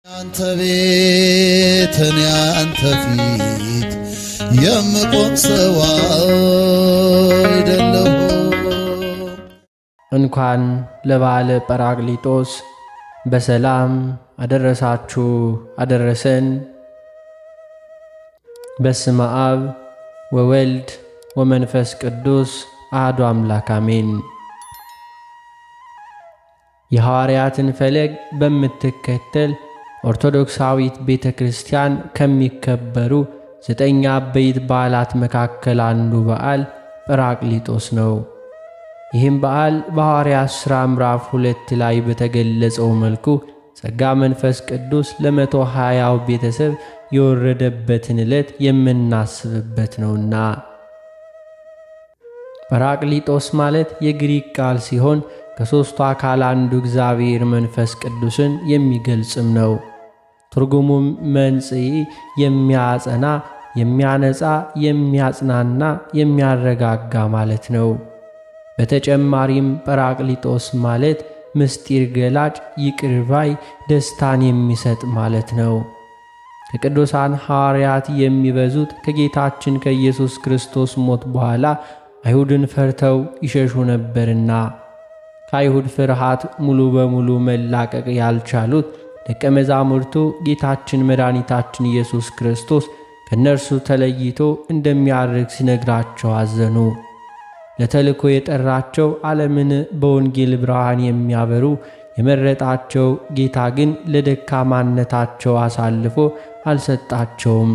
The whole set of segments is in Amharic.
አንተ ቤት እኔ አንተ ፊት የምቆም ሰው አይደለሁ። እንኳን ለበዓለ ጰራቅሊጦስ በሰላም አደረሳችሁ አደረሰን። በስመ አብ ወወልድ ወመንፈስ ቅዱስ አሐዱ አምላክ አሜን። የሐዋርያትን ፈለግ በምትከተል ኦርቶዶክሳዊት ቤተ ክርስቲያን ከሚከበሩ 9 አበይት በዓላት መካከል አንዱ በዓል ጰራቅሊጦስ ነው። ይህም በዓል በሐዋርያት ሥራ ምዕራፍ 2 ላይ በተገለጸው መልኩ ጸጋ መንፈስ ቅዱስ ለ120ው ቤተሰብ የወረደበትን ዕለት የምናስብበት ነውና። ጰራቅሊጦስ ማለት የግሪክ ቃል ሲሆን ከሦስቱ አካል አንዱ እግዚአብሔር መንፈስ ቅዱስን የሚገልጽም ነው። ትርጉሙም መንጽሔ፣ የሚያጸና፣ የሚያነጻ፣ የሚያጽናና፣ የሚያረጋጋ ማለት ነው። በተጨማሪም ጰራቅሊጦስ ማለት ምስጢር ገላጭ፣ ይቅር ባይ፣ ደስታን የሚሰጥ ማለት ነው። ከቅዱሳን ሐዋርያት የሚበዙት ከጌታችን ከኢየሱስ ክርስቶስ ሞት በኋላ አይሁድን ፈርተው ይሸሹ ነበርና ከአይሁድ ፍርሃት ሙሉ በሙሉ መላቀቅ ያልቻሉት ደቀ መዛሙርቱ ጌታችን መድኃኒታችን ኢየሱስ ክርስቶስ ከእነርሱ ተለይቶ እንደሚያርግ ሲነግራቸው አዘኑ። ለተልእኮ የጠራቸው ዓለምን በወንጌል ብርሃን የሚያበሩ የመረጣቸው ጌታ ግን ለደካማነታቸው አሳልፎ አልሰጣቸውም።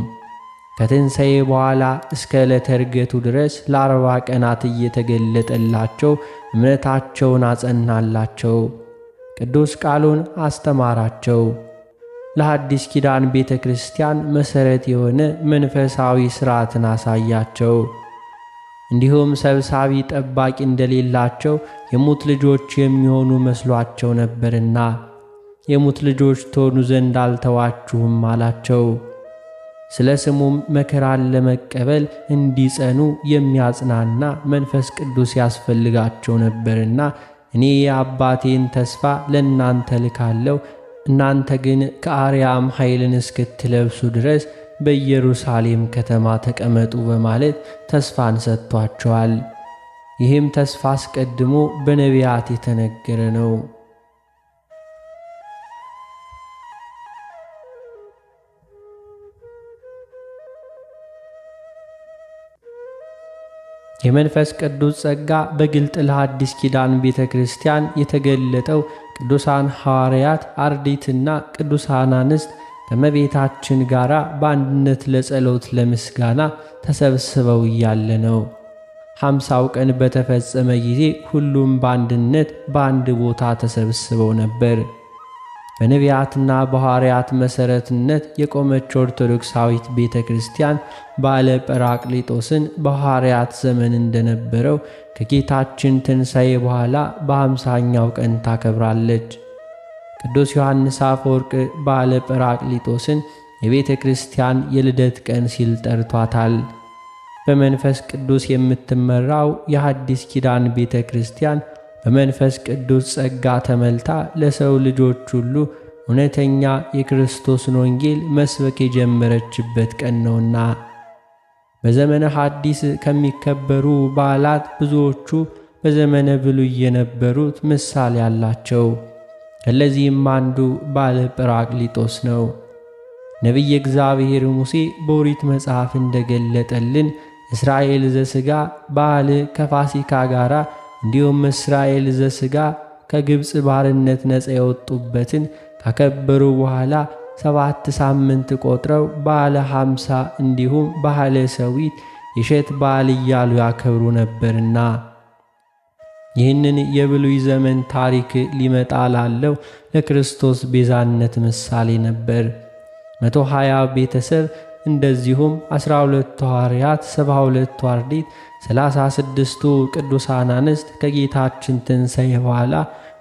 ከትንሣኤ በኋላ እስከ ዕለተ ዕርገቱ ድረስ ለ40 ቀናት እየተገለጠላቸው እምነታቸውን አጸናላቸው። ቅዱስ ቃሉን አስተማራቸው። ለሐዲስ ኪዳን ቤተ ክርስቲያን መሠረት የሆነ መንፈሳዊ ሥርዓትን አሳያቸው። እንዲሁም ሰብሳቢ ጠባቂ እንደሌላቸው የሙት ልጆች የሚሆኑ መስሏቸው ነበርና የሙት ልጆች ትሆኑ ዘንድ አልተዋችሁም አላቸው። ስለ ስሙም መከራን ለመቀበል እንዲጸኑ የሚያጽናና መንፈስ ቅዱስ ያስፈልጋቸው ነበርና እኔ የአባቴን ተስፋ ለእናንተ ልካለሁ፣ እናንተ ግን ከአርያም ኃይልን እስክትለብሱ ድረስ በኢየሩሳሌም ከተማ ተቀመጡ በማለት ተስፋን ሰጥቷቸዋል። ይህም ተስፋ አስቀድሞ በነቢያት የተነገረ ነው። የመንፈስ ቅዱስ ጸጋ በግልጥ ለሐዲስ ኪዳን ቤተ ክርስቲያን የተገለጠው ቅዱሳን ሐዋርያት አርድእትና ቅዱሳን አንስት ከእመቤታችን ጋር በአንድነት ለጸሎት ለምስጋና ተሰብስበው እያለ ነው። 50ው ቀን በተፈጸመ ጊዜ ሁሉም በአንድነት በአንድ ቦታ ተሰብስበው ነበር። በነቢያትና በሐዋርያት መሠረትነት የቆመች ኦርቶዶክሳዊት ቤተ ክርስቲያን በዓለ ጰራቅሊጦስን በሐዋርያት ዘመን እንደነበረው ከጌታችን ትንሣኤ በኋላ በ50ኛው ቀን ታከብራለች። ቅዱስ ዮሐንስ አፈወርቅ በዓለ ጰራቅሊጦስን የቤተ ክርስቲያን የልደት ቀን ሲል ጠርቷታል። በመንፈስ ቅዱስ የምትመራው የሐዲስ ኪዳን ቤተ ክርስቲያን በመንፈስ ቅዱስ ጸጋ ተመልታ ለሰው ልጆች ሁሉ እውነተኛ የክርስቶስን ወንጌል መስበክ የጀመረችበት ቀን ነውና። በዘመነ ሐዲስ ከሚከበሩ በዓላት ብዙዎቹ በዘመነ ብሉይ የነበሩት ምሳሌ አላቸው። ከለዚህም አንዱ በዓለ ጰራቅሊጦስ ነው። ነቢየ እግዚአብሔር ሙሴ በኦሪት መጽሐፍ እንደገለጠልን እስራኤል ዘሥጋ በዓል ከፋሲካ ጋራ እንዲሁም እስራኤል ዘሥጋ ከግብፅ ባርነት ነፃ የወጡበትን ካከበሩ በኋላ 7 ሳምንት ቆጥረው በዓለ 50 እንዲሁም በዓለ ሰዊት የእሸት በዓል እያሉ ያከብሩ ነበርና ይህንን የብሉይ ዘመን ታሪክ ሊመጣ ላለው ለክርስቶስ ቤዛነት ምሳሌ ነበር። 120 ቤተሰብ እንደዚሁም 12 ሐዋርያት፣ 72 አርድእት፣ 36ቱ ቅዱሳን አንስት ከጌታችን ትንሣኤ በኋላ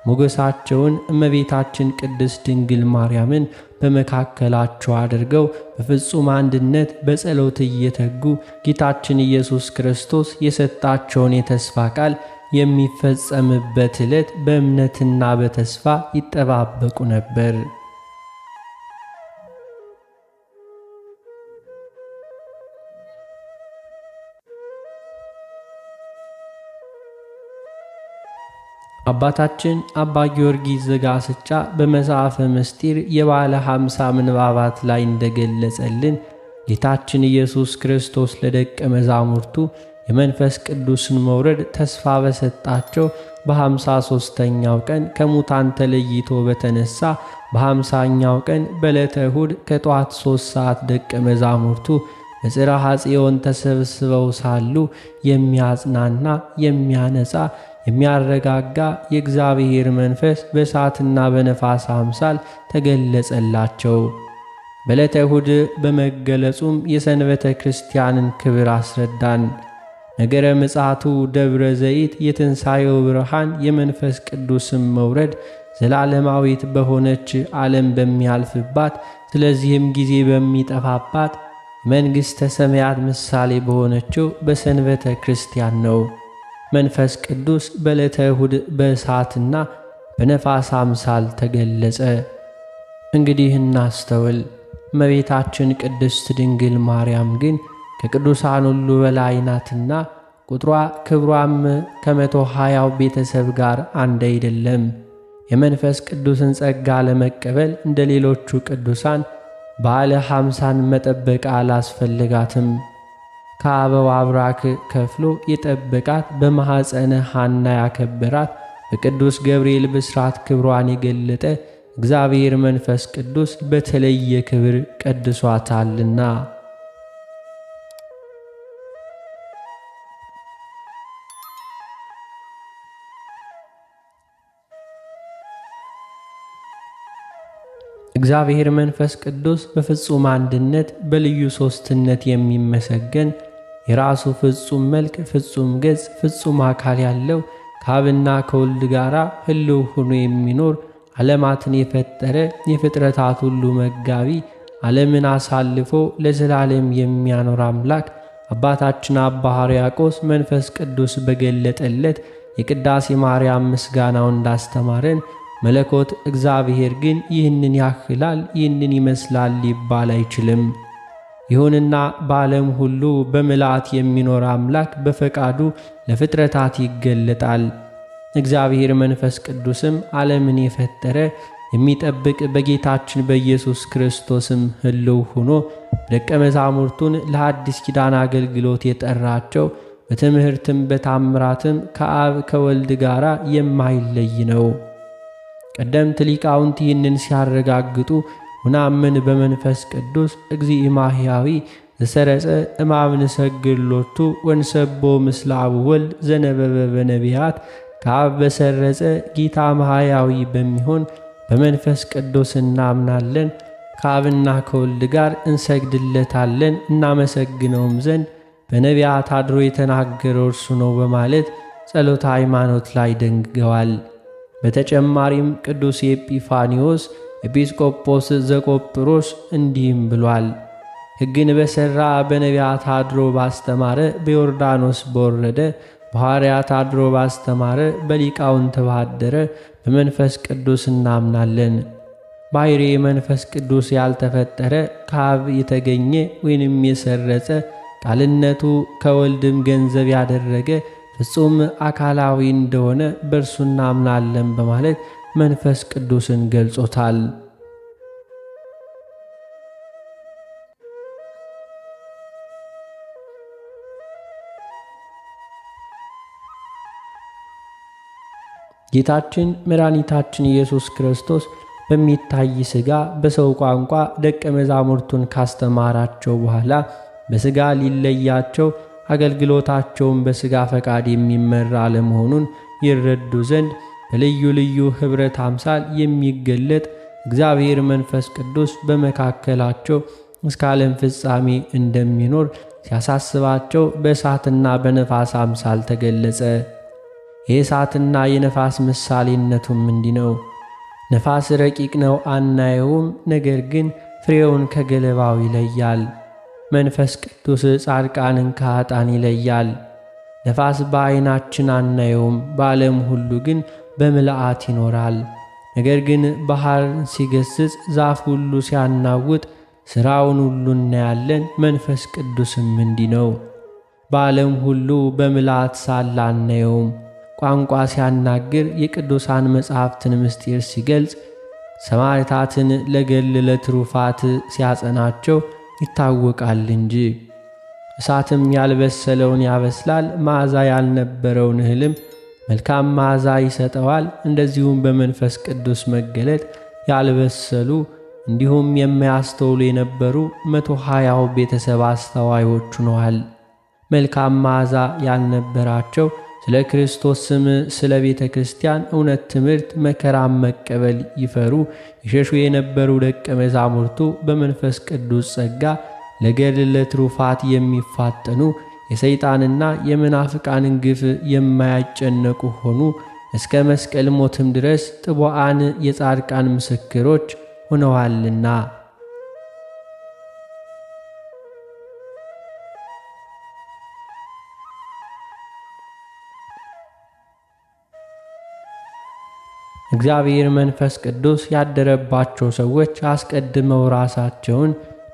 ሞገሳቸውን እመቤታችን ቅድስት ድንግል ማርያምን በመካከላቸው አድርገው በፍጹም አንድነት በጸሎት እየተጉ ጌታችን ኢየሱስ ክርስቶስ የሰጣቸውን የተስፋ ቃል የሚፈጸምበት ዕለት በእምነትና በተስፋ ይጠባበቁ ነበር። አባታችን አባ ጊዮርጊስ ዘጋስጫ በመጽሐፈ ምስጢር የባለ 50 ምንባባት ላይ እንደገለጸልን ጌታችን ኢየሱስ ክርስቶስ ለደቀ መዛሙርቱ የመንፈስ ቅዱስን መውረድ ተስፋ በሰጣቸው በ53ኛው ቀን ከሙታን ተለይቶ በተነሳ በ50ኛው ቀን በዕለተ እሁድ ከጠዋት 3 ሰዓት ደቀ መዛሙርቱ በጽርሐ ጽዮን ተሰብስበው ሳሉ የሚያጽናና፣ የሚያነጻ፣ የሚያረጋጋ የእግዚአብሔር መንፈስ በእሳትና በነፋስ አምሳል ተገለጸላቸው። በዕለተ እሁድ በመገለጹም የሰንበተ ክርስቲያንን ክብር አስረዳን። ነገረ ምጽአቱ ደብረ ዘይት፣ የትንሣኤው ብርሃን፣ የመንፈስ ቅዱስም መውረድ ዘላለማዊት በሆነች ዓለም በሚያልፍባት ስለዚህም ጊዜ በሚጠፋባት መንግሥተ ሰማያት ምሳሌ በሆነችው በሰንበተ ክርስቲያን ነው። መንፈስ ቅዱስ በዕለተ እሁድ በእሳትና በነፋስ አምሳል ተገለጸ። እንግዲህ እናስተውል። እመቤታችን ቅድስት ድንግል ማርያም ግን ከቅዱሳን ሁሉ በላይ ናትና ቁጥሯ ክብሯም ከ120 ቤተሰብ ጋር አንድ አይደለም። የመንፈስ ቅዱስን ጸጋ ለመቀበል እንደ ሌሎቹ ቅዱሳን በዓለ 50ን መጠበቅ አላስፈልጋትም። ከአበው አብራክ ከፍሎ የጠበቃት በማኅፀነ ሐና ያከበራት በቅዱስ ገብርኤል ብስራት ክብሯን የገለጠ እግዚአብሔር መንፈስ ቅዱስ በተለየ ክብር ቀድሷታልና። እግዚአብሔር መንፈስ ቅዱስ በፍጹም አንድነት በልዩ ሦስትነት የሚመሰገን የራሱ ፍጹም መልክ፣ ፍጹም ገጽ፣ ፍጹም አካል ያለው ከአብና ከወልድ ጋር ሕልው ሆኖ የሚኖር ዓለማትን የፈጠረ የፍጥረታት ሁሉ መጋቢ ዓለምን አሳልፎ ለዘላለም የሚያኖር አምላክ አባታችን አባ ሕርያቆስ መንፈስ ቅዱስ በገለጠለት የቅዳሴ ማርያም ምስጋናው እንዳስተማረን መለኮት እግዚአብሔር ግን ይህንን ያክላል፣ ይህንን ይመስላል ሊባል አይችልም። ይሁንና በዓለም ሁሉ በምልአት የሚኖር አምላክ በፈቃዱ ለፍጥረታት ይገለጣል። እግዚአብሔር መንፈስ ቅዱስም ዓለምን የፈጠረ የሚጠብቅ በጌታችን በኢየሱስ ክርስቶስም ሕልው ሆኖ ደቀ መዛሙርቱን ለአዲስ ኪዳን አገልግሎት የጠራቸው በትምህርትም በታምራትም ከአብ ከወልድ ጋር የማይለይ ነው። ቀደምት ሊቃውንት ይህንን ሲያረጋግጡ ሁናምን በመንፈስ ቅዱስ እግዚእ ማሕያዊ ዘሰረጸ እማምን ሰግሎቱ ወንሰቦ ምስለ አብ ወልድ ዘነበበ በነቢያት ከአብ በሰረጸ ጌታ ማሕያዊ በሚሆን በመንፈስ ቅዱስ እናምናለን፣ ከአብና ከወልድ ጋር እንሰግድለታለን፣ እናመሰግነውም ዘንድ በነቢያት አድሮ የተናገረው እርሱ ነው በማለት ጸሎተ ሃይማኖት ላይ ደንግገዋል። በተጨማሪም ቅዱስ ኤጲፋኒዎስ ኤጲስቆጶስ ዘቆጵሮስ እንዲህም ብሏል። ሕግን በሠራ በነቢያት አድሮ ባስተማረ በዮርዳኖስ በወረደ በሐዋርያት አድሮ ባስተማረ በሊቃውንት ባደረ በመንፈስ ቅዱስ እናምናለን። ባሕርየ መንፈስ ቅዱስ ያልተፈጠረ ከአብ የተገኘ ወይንም የሰረጸ ቃልነቱ ከወልድም ገንዘብ ያደረገ ፍጹም አካላዊ እንደሆነ በእርሱ እናምናለን በማለት መንፈስ ቅዱስን ገልጾታል። ጌታችን መድኃኒታችን ኢየሱስ ክርስቶስ በሚታይ ሥጋ በሰው ቋንቋ ደቀ መዛሙርቱን ካስተማራቸው በኋላ በሥጋ ሊለያቸው አገልግሎታቸውን በሥጋ ፈቃድ የሚመራ አለመሆኑን ይረዱ ዘንድ በልዩ ልዩ ኅብረት አምሳል የሚገለጥ እግዚአብሔር መንፈስ ቅዱስ በመካከላቸው እስከ ዓለም ፍጻሜ እንደሚኖር ሲያሳስባቸው በእሳትና በነፋስ አምሳል ተገለጸ። የእሳትና የነፋስ ምሳሌነቱም እንዲህ ነው። ነፋስ ረቂቅ ነው፣ አናየውም፣ ነገር ግን ፍሬውን ከገለባው ይለያል። መንፈስ ቅዱስ ጻድቃንን ከኃጥአን ይለያል። ነፋስ በዐይናችን አናየውም፣ በዓለም ሁሉ ግን በምልአት ይኖራል። ነገር ግን ባሕርን ሲገሥጽ፣ ዛፍ ሁሉ ሲያናውጥ ሥራውን ሁሉ እናያለን። መንፈስ ቅዱስም እንዲህ ነው። በዓለም ሁሉ በምልአት ሳለ አናየውም፣ ቋንቋ ሲያናግር፣ የቅዱሳን መጻሕፍትን ምስጢር ሲገልጽ፣ ሰማዕታትን ለገል ለትሩፋት ሲያጸናቸው ይታወቃል እንጂ። እሳትም ያልበሰለውን ያበስላል፣ መዓዛ ያልነበረውን እህልም መልካም መዓዛ ይሰጠዋል። እንደዚሁም በመንፈስ ቅዱስ መገለጥ ያልበሰሉ እንዲሁም የማያስተውሉ የነበሩ 120 ቤተሰብ አስተዋዮች ሆነዋል። መልካም መዓዛ ያልነበራቸው ስለ ክርስቶስ ስም፣ ስለ ቤተ ክርስቲያን እውነት ትምህርት መከራም መቀበል ይፈሩ ይሸሹ የነበሩ ደቀ መዛሙርቱ በመንፈስ ቅዱስ ጸጋ ለገድል ለትሩፋት የሚፋጠኑ የሰይጣንና የመናፍቃንን ግፍ የማያጨነቁ ሆኑ። እስከ መስቀል ሞትም ድረስ ጥቡዓን የጻድቃን ምስክሮች ሆነዋልና። እግዚአብሔር መንፈስ ቅዱስ ያደረባቸው ሰዎች አስቀድመው ራሳቸውን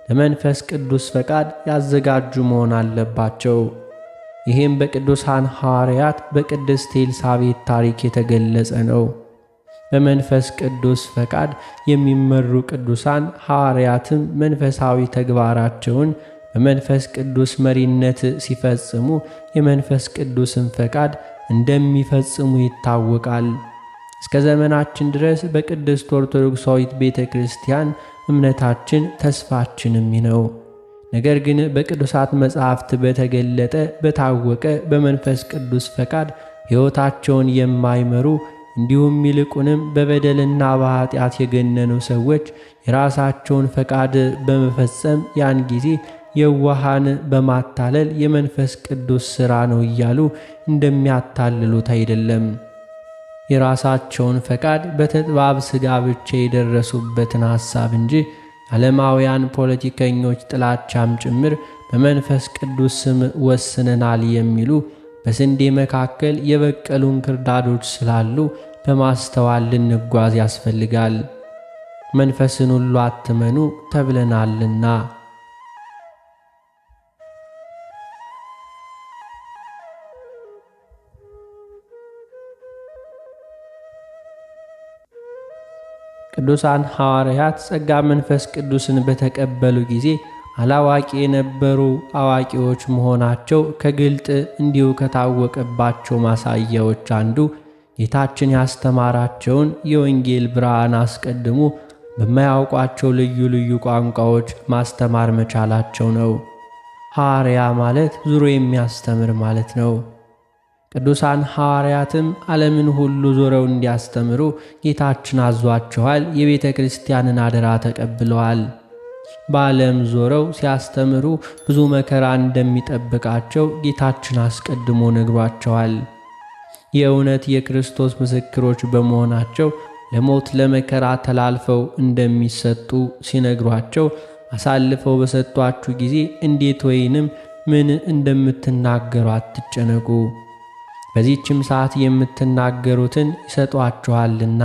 ለመንፈስ ቅዱስ ፈቃድ ያዘጋጁ መሆን አለባቸው። ይህም በቅዱሳን ሐዋርያት በቅድስት ኤልሳቤጥ ታሪክ የተገለጸ ነው። በመንፈስ ቅዱስ ፈቃድ የሚመሩ ቅዱሳን ሐዋርያትም መንፈሳዊ ተግባራቸውን በመንፈስ ቅዱስ መሪነት ሲፈጽሙ የመንፈስ ቅዱስን ፈቃድ እንደሚፈጽሙ ይታወቃል። እስከ ዘመናችን ድረስ በቅድስት ኦርቶዶክሳዊት ቤተ ክርስቲያን እምነታችን ተስፋችንም ነው። ነገር ግን በቅዱሳት መጻሕፍት በተገለጠ በታወቀ በመንፈስ ቅዱስ ፈቃድ ሕይወታቸውን የማይመሩ እንዲሁም ይልቁንም በበደልና በኃጢአት የገነኑ ሰዎች የራሳቸውን ፈቃድ በመፈጸም ያን ጊዜ የዋሃን በማታለል የመንፈስ ቅዱስ ሥራ ነው እያሉ እንደሚያታልሉት አይደለም። የራሳቸውን ፈቃድ በተጥባብ ሥጋ ብቻ የደረሱበትን ሐሳብ እንጂ ዓለማውያን ፖለቲከኞች ጥላቻም ጭምር በመንፈስ ቅዱስ ስም ወስነናል የሚሉ በስንዴ መካከል የበቀሉ እንክርዳዶች ስላሉ በማስተዋል ልንጓዝ ያስፈልጋል። መንፈስን ሁሉ አትመኑ ተብለናልና። ቅዱሳን ሐዋርያት ጸጋ መንፈስ ቅዱስን በተቀበሉ ጊዜ አላዋቂ የነበሩ አዋቂዎች መሆናቸው ከግልጥ እንዲሁ ከታወቀባቸው ማሳያዎች አንዱ ጌታችን ያስተማራቸውን የወንጌል ብርሃን አስቀድሞ በማያውቋቸው ልዩ ልዩ ቋንቋዎች ማስተማር መቻላቸው ነው። ሐዋርያ ማለት ዙሮ የሚያስተምር ማለት ነው። ቅዱሳን ሐዋርያትም ዓለምን ሁሉ ዞረው እንዲያስተምሩ ጌታችን አዟቸዋል። የቤተ ክርስቲያንን አደራ ተቀብለዋል። በዓለም ዞረው ሲያስተምሩ ብዙ መከራ እንደሚጠብቃቸው ጌታችን አስቀድሞ ነግሯቸዋል። የእውነት የክርስቶስ ምስክሮች በመሆናቸው ለሞት ለመከራ ተላልፈው እንደሚሰጡ ሲነግሯቸው አሳልፈው በሰጧችሁ ጊዜ እንዴት ወይንም ምን እንደምትናገሩ አትጨነቁ፣ በዚህችም ሰዓት የምትናገሩትን ይሰጧችኋልና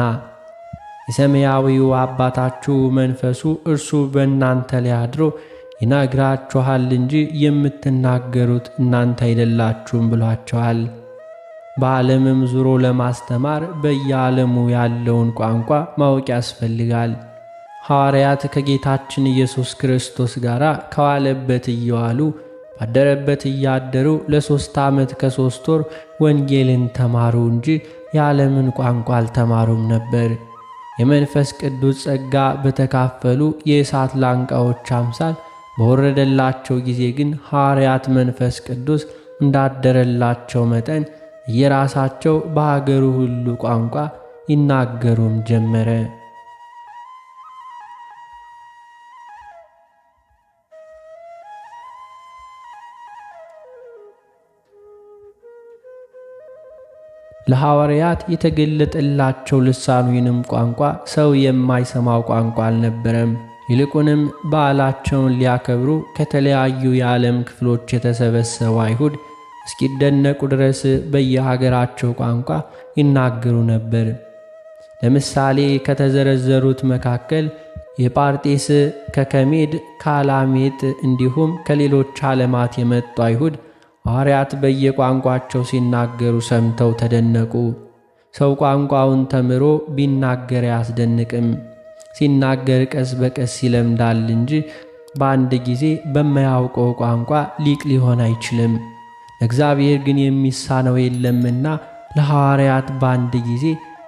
የሰማያዊው አባታችሁ መንፈሱ እርሱ በእናንተ ላይ አድሮ ይነግራችኋል እንጂ የምትናገሩት እናንተ አይደላችሁም ብሏቸዋል። በዓለምም ዙሮ ለማስተማር በየዓለሙ ያለውን ቋንቋ ማወቅ ያስፈልጋል። ሐዋርያት ከጌታችን ኢየሱስ ክርስቶስ ጋር ከዋለበት እየዋሉ ባደረበት እያደሩ ለ3 ዓመት ከ3 ወር ወንጌልን ተማሩ እንጂ የዓለምን ቋንቋ አልተማሩም ነበር። የመንፈስ ቅዱስ ጸጋ በተካፈሉ የእሳት ላንቃዎች አምሳል በወረደላቸው ጊዜ ግን ሐዋርያት መንፈስ ቅዱስ እንዳደረላቸው መጠን የራሳቸው በሀገሩ ሁሉ ቋንቋ ይናገሩም ጀመረ። ለሐዋርያት የተገለጠላቸው ልሳን ወይንም ቋንቋ ሰው የማይሰማው ቋንቋ አልነበረም። ይልቁንም በዓላቸውን ሊያከብሩ ከተለያዩ የዓለም ክፍሎች የተሰበሰቡ አይሁድ እስኪደነቁ ድረስ በየሀገራቸው ቋንቋ ይናገሩ ነበር። ለምሳሌ ከተዘረዘሩት መካከል የጳርጤስ፣ ከከሜድ፣ ከአላሜጥ እንዲሁም ከሌሎች ዓለማት የመጡ አይሁድ ሐዋርያት በየቋንቋቸው ሲናገሩ ሰምተው ተደነቁ። ሰው ቋንቋውን ተምሮ ቢናገር አያስደንቅም። ሲናገር ቀስ በቀስ ይለምዳል እንጂ በአንድ ጊዜ በማያውቀው ቋንቋ ሊቅ ሊሆን አይችልም። ለእግዚአብሔር ግን የሚሳነው የለምና ለሐዋርያት በአንድ ጊዜ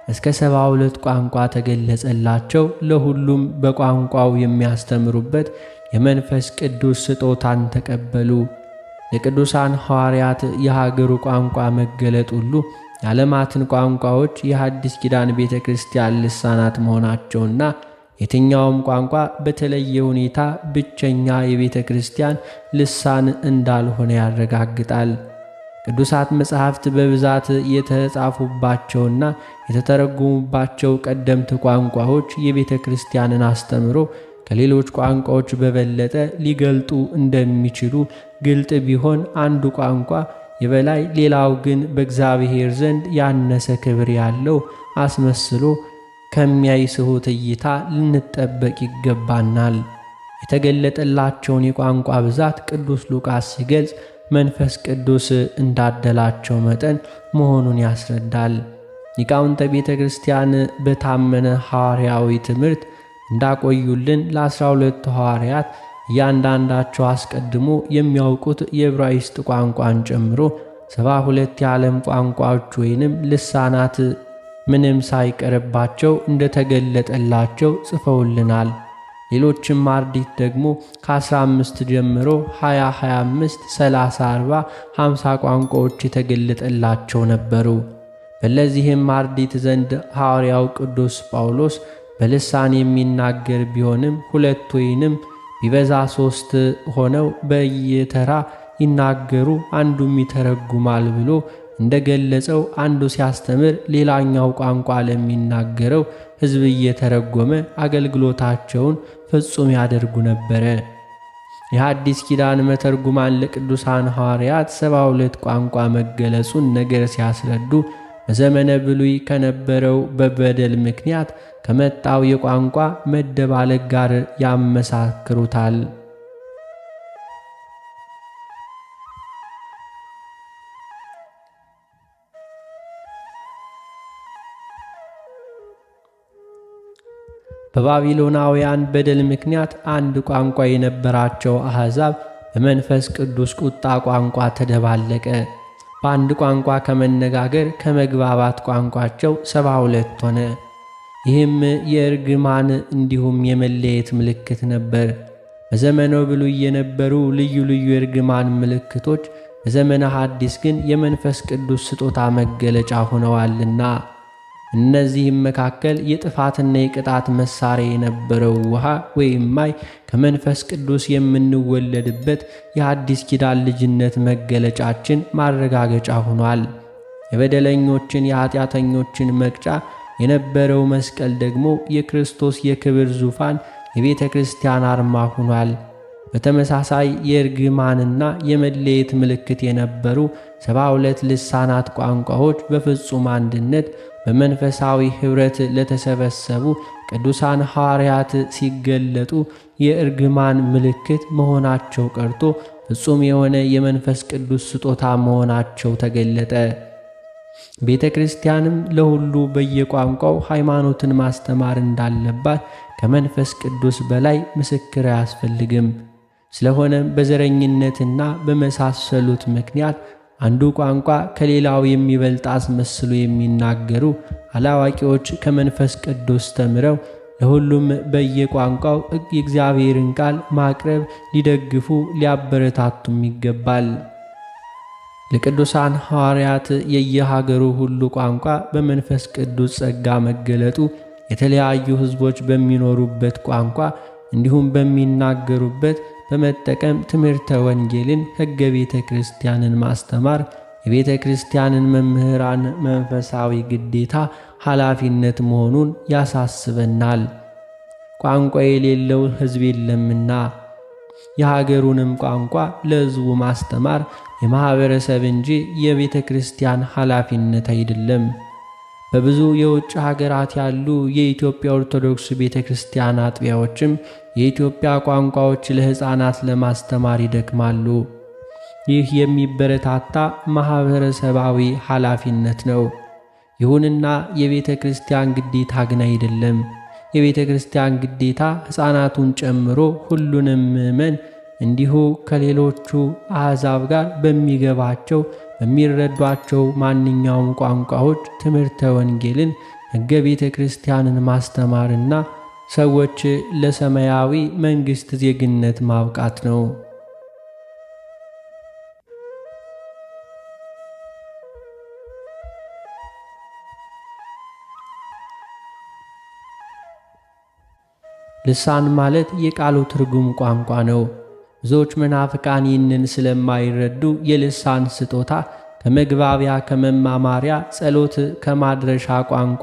እስከ 72 ቋንቋ ተገለጸላቸው። ለሁሉም በቋንቋው የሚያስተምሩበት የመንፈስ ቅዱስ ስጦታን ተቀበሉ። የቅዱሳን ሐዋርያት የሀገሩ ቋንቋ መገለጥ ሁሉ የዓለማትን ቋንቋዎች የሐዲስ ኪዳን ቤተ ክርስቲያን ልሳናት መሆናቸውና የትኛውም ቋንቋ በተለየ ሁኔታ ብቸኛ የቤተ ክርስቲያን ልሳን እንዳልሆነ ያረጋግጣል። ቅዱሳት መጻሕፍት በብዛት የተጻፉባቸውና የተተረጎሙባቸው ቀደምት ቋንቋዎች የቤተ ክርስቲያንን አስተምሮ ከሌሎች ቋንቋዎች በበለጠ ሊገልጡ እንደሚችሉ ግልጥ ቢሆን አንዱ ቋንቋ የበላይ ሌላው ግን በእግዚአብሔር ዘንድ ያነሰ ክብር ያለው አስመስሎ ከሚያይስሁት እይታ ልንጠበቅ ይገባናል። የተገለጠላቸውን የቋንቋ ብዛት ቅዱስ ሉቃስ ሲገልጽ መንፈስ ቅዱስ እንዳደላቸው መጠን መሆኑን ያስረዳል። ሊቃውንተ ቤተ ክርስቲያን በታመነ ሐዋርያዊ ትምህርት እንዳቆዩልን ለ12 ሐዋርያት እያንዳንዳቸው አስቀድሞ የሚያውቁት የዕብራይስጥ ቋንቋን ጨምሮ 72 የዓለም ቋንቋዎች ወይንም ልሳናት ምንም ሳይቀርባቸው እንደተገለጠላቸው ጽፈውልናል። ሌሎችም አርዲት ደግሞ ከ15 ጀምሮ 20፣ 25፣ 30፣ 40፣ 50 ቋንቋዎች የተገለጠላቸው ነበሩ። በለዚህም አርዲት ዘንድ ሐዋርያው ቅዱስ ጳውሎስ በልሳን የሚናገር ቢሆንም 2 ወይንም ቢበዛ 3 ሆነው በየተራ ይናገሩ አንዱም ይተረጉማል ብሎ እንደገለጸው አንዱ ሲያስተምር ሌላኛው ቋንቋ ለሚናገረው ሕዝብ እየተረጎመ አገልግሎታቸውን ፍጹም ያደርጉ ነበረ። የሐዲስ ኪዳን መተርጉማን ለቅዱሳን ሐዋርያት 72 ቋንቋ መገለጹን ነገር ሲያስረዱ በዘመነ ብሉይ ከነበረው በበደል ምክንያት ከመጣው የቋንቋ መደባለቅ ጋር ያመሳክሩታል። በባቢሎናውያን በደል ምክንያት አንድ ቋንቋ የነበራቸው አሕዛብ በመንፈስ ቅዱስ ቁጣ ቋንቋ ተደባለቀ። በአንድ ቋንቋ ከመነጋገር ከመግባባት ቋንቋቸው 72 ሆነ። ይህም የእርግማን እንዲሁም የመለየት ምልክት ነበር። በዘመነ ብሉይ የነበሩ ልዩ ልዩ የእርግማን ምልክቶች በዘመነ ሐዲስ ግን የመንፈስ ቅዱስ ስጦታ መገለጫ ሆነዋልና እነዚህም መካከል የጥፋትና የቅጣት መሳሪያ የነበረው ውሃ ወይም ማይ ከመንፈስ ቅዱስ የምንወለድበት የሐዲስ ኪዳን ልጅነት መገለጫችን ማረጋገጫ ሆኗል። የበደለኞችን የኃጢአተኞችን መቅጫ የነበረው መስቀል ደግሞ የክርስቶስ የክብር ዙፋን የቤተ ክርስቲያን አርማ ሆኗል። በተመሳሳይ የእርግማንና የመለየት ምልክት የነበሩ 72 ልሳናት ቋንቋዎች በፍጹም አንድነት በመንፈሳዊ ኅብረት ለተሰበሰቡ ቅዱሳን ሐዋርያት ሲገለጡ የእርግማን ምልክት መሆናቸው ቀርቶ ፍጹም የሆነ የመንፈስ ቅዱስ ስጦታ መሆናቸው ተገለጠ። ቤተ ክርስቲያንም ለሁሉ በየቋንቋው ሃይማኖትን ማስተማር እንዳለባት ከመንፈስ ቅዱስ በላይ ምስክር አያስፈልግም። ስለሆነም በዘረኝነትና በመሳሰሉት ምክንያት አንዱ ቋንቋ ከሌላው የሚበልጥ አስመስሎ የሚናገሩ አላዋቂዎች ከመንፈስ ቅዱስ ተምረው ለሁሉም በየቋንቋው የእግዚአብሔርን ቃል ማቅረብ ሊደግፉ ሊያበረታቱም ይገባል። ለቅዱሳን ሐዋርያት የየሀገሩ ሁሉ ቋንቋ በመንፈስ ቅዱስ ጸጋ መገለጡ የተለያዩ ሕዝቦች በሚኖሩበት ቋንቋ እንዲሁም በሚናገሩበት በመጠቀም ትምህርተ ወንጌልን፣ ሕገ ቤተ ክርስቲያንን ማስተማር የቤተ ክርስቲያንን መምህራን መንፈሳዊ ግዴታ ኃላፊነት መሆኑን ያሳስበናል። ቋንቋ የሌለው ሕዝብ የለምና የሀገሩንም ቋንቋ ለሕዝቡ ማስተማር የማኅበረሰብ እንጂ የቤተ ክርስቲያን ኃላፊነት አይደለም። በብዙ የውጭ ሀገራት ያሉ የኢትዮጵያ ኦርቶዶክስ ቤተ ክርስቲያን አጥቢያዎችም የኢትዮጵያ ቋንቋዎች ለሕፃናት ለማስተማር ይደክማሉ። ይህ የሚበረታታ ማኅበረሰባዊ ኃላፊነት ነው። ይሁንና የቤተ ክርስቲያን ግዴታ ግን አይደለም። የቤተ ክርስቲያን ግዴታ ሕፃናቱን ጨምሮ ሁሉንም ምእመን እንዲሁ ከሌሎቹ አሕዛብ ጋር በሚገባቸው በሚረዷቸው ማንኛውም ቋንቋዎች ትምህርተ ወንጌልን ሕገ ቤተ ክርስቲያንን ማስተማርና ሰዎች ለሰማያዊ መንግሥት ዜግነት ማብቃት ነው። ልሳን ማለት የቃሉ ትርጉም ቋንቋ ነው። ብዙዎች መናፍቃን ይህንን ስለማይረዱ የልሳን ስጦታ ከመግባቢያ ከመማማሪያ ጸሎት ከማድረሻ ቋንቋ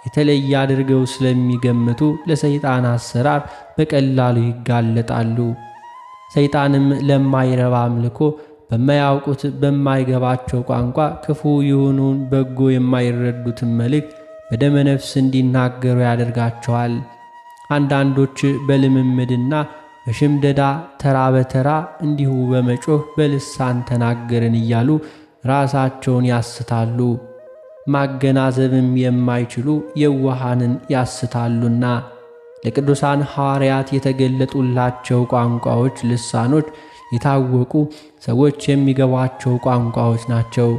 የተለየ አድርገው ስለሚገምቱ ለሰይጣን አሰራር በቀላሉ ይጋለጣሉ። ሰይጣንም ለማይረባ አምልኮ በማያውቁት በማይገባቸው ቋንቋ ክፉ ይሁኑን በጎ የማይረዱትን መልእክት በደመ ነፍስ እንዲናገሩ ያደርጋቸዋል። አንዳንዶች በልምምድና በሽምደዳ ተራ በተራ እንዲሁ በመጮህ በልሳን ተናገርን እያሉ ራሳቸውን ያስታሉ። ማገናዘብም የማይችሉ የዋሃንን ያስታሉና ለቅዱሳን ሐዋርያት የተገለጡላቸው ቋንቋዎች ልሳኖች የታወቁ ሰዎች የሚገባቸው ቋንቋዎች ናቸው።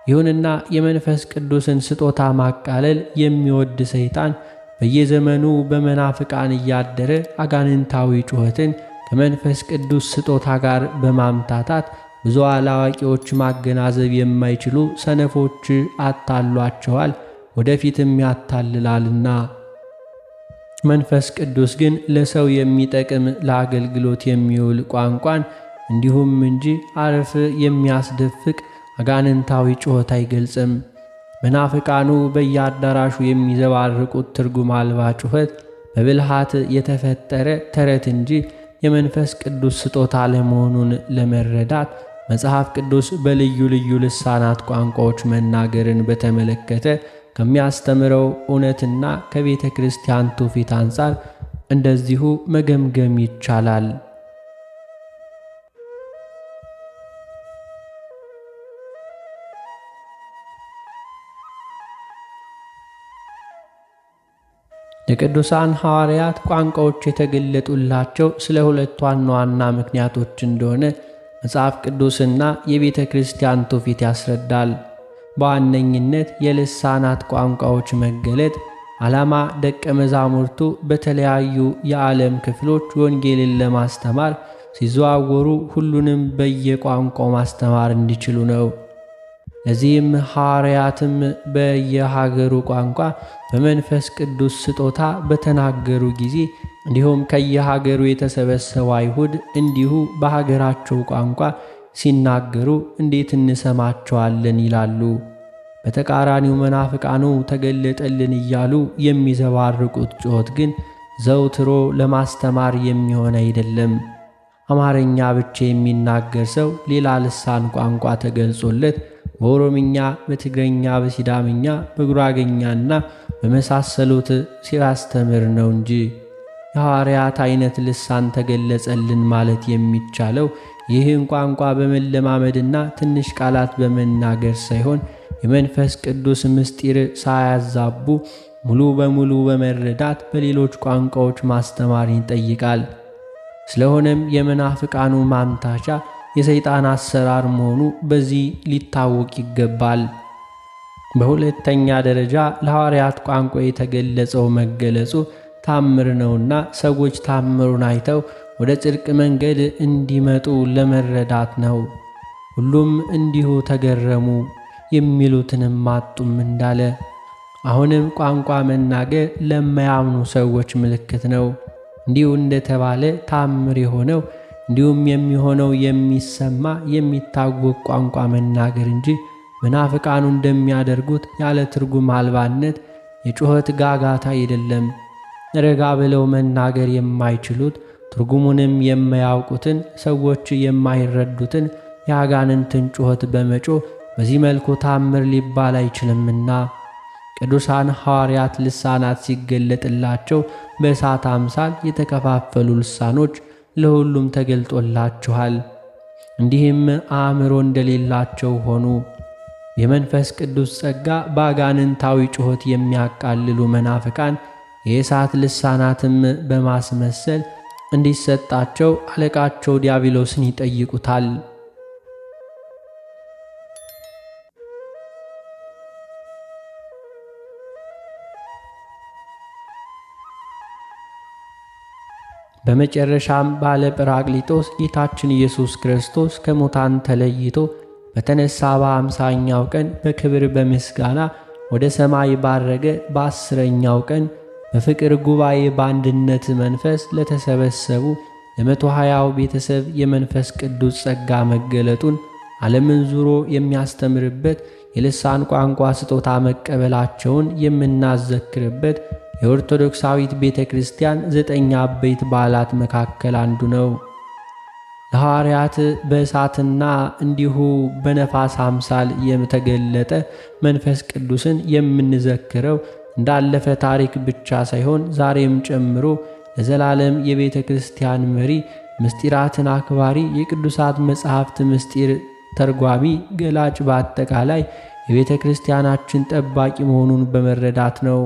ይሁንና የመንፈስ ቅዱስን ስጦታ ማቃለል የሚወድ ሰይጣን በየዘመኑ በመናፍቃን እያደረ አጋንንታዊ ጩኸትን ከመንፈስ ቅዱስ ስጦታ ጋር በማምታታት ብዙ አላዋቂዎች ማገናዘብ የማይችሉ ሰነፎች አታሏቸዋል፣ ወደፊትም ያታልላልና። መንፈስ ቅዱስ ግን ለሰው የሚጠቅም ለአገልግሎት የሚውል ቋንቋን እንዲሁም እንጂ አረፍ የሚያስደፍቅ አጋንንታዊ ጩኸት አይገልጽም። መናፍቃኑ በየአዳራሹ የሚዘባርቁት ትርጉም አልባ ጩኸት በብልሃት የተፈጠረ ተረት እንጂ የመንፈስ ቅዱስ ስጦታ ለመሆኑን ለመረዳት መጽሐፍ ቅዱስ በልዩ ልዩ ልሳናት ቋንቋዎች መናገርን በተመለከተ ከሚያስተምረው እውነትና ከቤተ ክርስቲያን ትውፊት አንጻር እንደዚሁ መገምገም ይቻላል። የቅዱሳን ሐዋርያት ቋንቋዎች የተገለጡላቸው ስለ ሁለት ዋና ዋና ምክንያቶች እንደሆነ መጽሐፍ ቅዱስና የቤተ ክርስቲያን ትውፊት ያስረዳል። በዋነኝነት የልሳናት ቋንቋዎች መገለጥ ዓላማ ደቀ መዛሙርቱ በተለያዩ የዓለም ክፍሎች ወንጌልን ለማስተማር ሲዘዋወሩ ሁሉንም በየቋንቋው ማስተማር እንዲችሉ ነው። ለዚህም ሐዋርያትም በየሀገሩ ቋንቋ በመንፈስ ቅዱስ ስጦታ በተናገሩ ጊዜ እንዲሁም ከየሀገሩ የተሰበሰቡ አይሁድ እንዲሁ በሀገራቸው ቋንቋ ሲናገሩ እንዴት እንሰማቸዋለን ይላሉ። በተቃራኒው መናፍቃኑ ተገለጠልን እያሉ የሚዘባርቁት ጩኸት ግን ዘውትሮ ለማስተማር የሚሆን አይደለም። አማርኛ ብቻ የሚናገር ሰው ሌላ ልሳን ቋንቋ ተገልጾለት በኦሮምኛ፣ በትግረኛ፣ በሲዳምኛ፣ በጉራገኛና በመሳሰሉት ሲያስተምር ነው እንጂ የሐዋርያት አይነት ልሳን ተገለጸልን ማለት የሚቻለው ይህን ቋንቋ በመለማመድና ትንሽ ቃላት በመናገር ሳይሆን የመንፈስ ቅዱስ ምስጢር ሳያዛቡ ሙሉ በሙሉ በመረዳት በሌሎች ቋንቋዎች ማስተማርን ይጠይቃል። ስለሆነም የመናፍቃኑ ማምታቻ የሰይጣን አሰራር መሆኑ በዚህ ሊታወቅ ይገባል። በሁለተኛ ደረጃ ለሐዋርያት ቋንቋ የተገለጸው መገለጹ ታምር ነውና ሰዎች ታምሩን አይተው ወደ ጽድቅ መንገድ እንዲመጡ ለመረዳት ነው። ሁሉም እንዲሁ ተገረሙ፣ የሚሉትንም አጡም እንዳለ። አሁንም ቋንቋ መናገር ለማያምኑ ሰዎች ምልክት ነው። እንዲሁ እንደተባለ ታምር የሆነው እንዲሁም የሚሆነው የሚሰማ የሚታወቅ ቋንቋ መናገር እንጂ መናፍቃኑ እንደሚያደርጉት ያለ ትርጉም አልባነት የጩኸት ጋጋታ አይደለም። ረጋ ብለው መናገር የማይችሉት ትርጉሙንም የማያውቁትን ሰዎች የማይረዱትን የአጋንንትን ጩኸት በመጮህ በዚህ መልኩ ታምር ሊባል አይችልምና ቅዱሳን ሐዋርያት ልሳናት ሲገለጥላቸው በእሳት አምሳል የተከፋፈሉ ልሳኖች ለሁሉም ተገልጦላችኋል። እንዲህም አእምሮ እንደሌላቸው ሆኑ። የመንፈስ ቅዱስ ጸጋ በአጋንንታዊ ጩኸት የሚያቃልሉ መናፍቃን የእሳት ልሳናትም በማስመሰል እንዲሰጣቸው አለቃቸው ዲያብሎስን ይጠይቁታል። በመጨረሻም ባለ ጰራቅሊጦስ ጌታችን ኢየሱስ ክርስቶስ ከሙታን ተለይቶ በተነሳ በ50ኛው ቀን በክብር በምስጋና ወደ ሰማይ ባረገ በ10ኛው ቀን በፍቅር ጉባኤ በአንድነት መንፈስ ለተሰበሰቡ ለ120ው ቤተሰብ የመንፈስ ቅዱስ ጸጋ መገለጡን ዓለምን ዙሮ የሚያስተምርበት የልሳን ቋንቋ ስጦታ መቀበላቸውን የምናዘክርበት የኦርቶዶክሳዊት ቤተ ክርስቲያን 9 አበይት በዓላት መካከል አንዱ ነው። ለሐዋርያት በእሳትና እንዲሁ በነፋስ አምሳል የተገለጠ መንፈስ ቅዱስን የምንዘክረው እንዳለፈ ታሪክ ብቻ ሳይሆን ዛሬም ጨምሮ ለዘላለም የቤተ ክርስቲያን መሪ፣ ምስጢራትን አክባሪ፣ የቅዱሳት መጻሕፍት ምስጢር ተርጓሚ፣ ገላጭ፣ በአጠቃላይ የቤተ ክርስቲያናችን ጠባቂ መሆኑን በመረዳት ነው።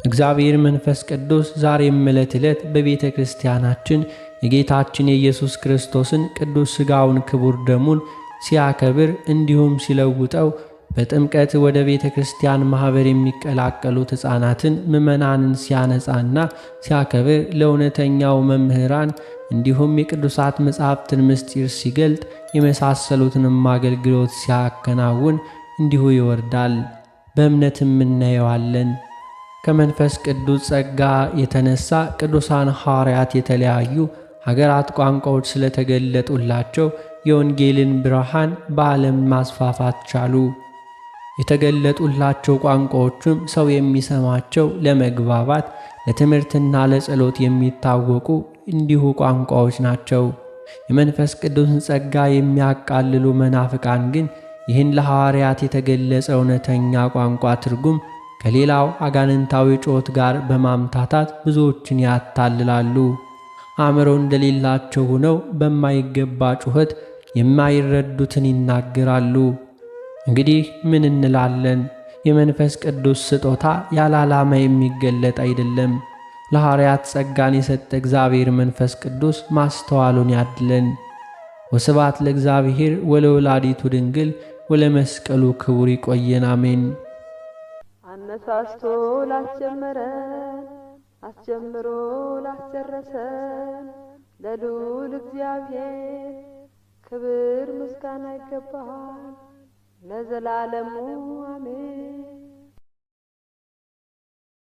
እግዚአብሔር መንፈስ ቅዱስ ዛሬም ዕለት ዕለት በቤተ ክርስቲያናችን የጌታችን የኢየሱስ ክርስቶስን ቅዱስ ሥጋውን ክቡር ደሙን ሲያከብር እንዲሁም ሲለውጠው በጥምቀት ወደ ቤተ ክርስቲያን ማኅበር የሚቀላቀሉት ሕፃናትን ምዕመናንን ሲያነጻና ሲያከብር ለእውነተኛው መምህራን እንዲሁም የቅዱሳት መጻሕፍትን ምስጢር ሲገልጥ የመሳሰሉትንም አገልግሎት ሲያከናውን እንዲሁ ይወርዳል። በእምነትም እናየዋለን። ከመንፈስ ቅዱስ ጸጋ የተነሳ ቅዱሳን ሐዋርያት የተለያዩ ሀገራት ቋንቋዎች ስለተገለጡላቸው የወንጌልን ብርሃን በዓለም ማስፋፋት ቻሉ። የተገለጡላቸው ቋንቋዎችም ሰው የሚሰማቸው ለመግባባት ለትምህርትና ለጸሎት የሚታወቁ እንዲሁ ቋንቋዎች ናቸው። የመንፈስ ቅዱስን ጸጋ የሚያቃልሉ መናፍቃን ግን ይህን ለሐዋርያት የተገለጸ እውነተኛ ቋንቋ ትርጉም ከሌላው አጋንንታዊ ጩኸት ጋር በማምታታት ብዙዎችን ያታልላሉ። አእምሮ እንደሌላቸው ሆነው በማይገባ ጩኸት የማይረዱትን ይናገራሉ። እንግዲህ ምን እንላለን? የመንፈስ ቅዱስ ስጦታ ያለ ዓላማ የሚገለጥ አይደለም። ለሐዋርያት ጸጋን የሰጠ እግዚአብሔር መንፈስ ቅዱስ ማስተዋሉን ያድለን። ወስብሐት ለእግዚአብሔር ወለወላዲቱ ድንግል ወለመስቀሉ ክቡር። ይቆየን። አሜን። አነሳስቶ ላስጀመረን አስጀምሮ ላስጨረሰን ለልዑል እግዚአብሔር ክብር ምስጋና ይገባል ለዘላለሙ አሜን።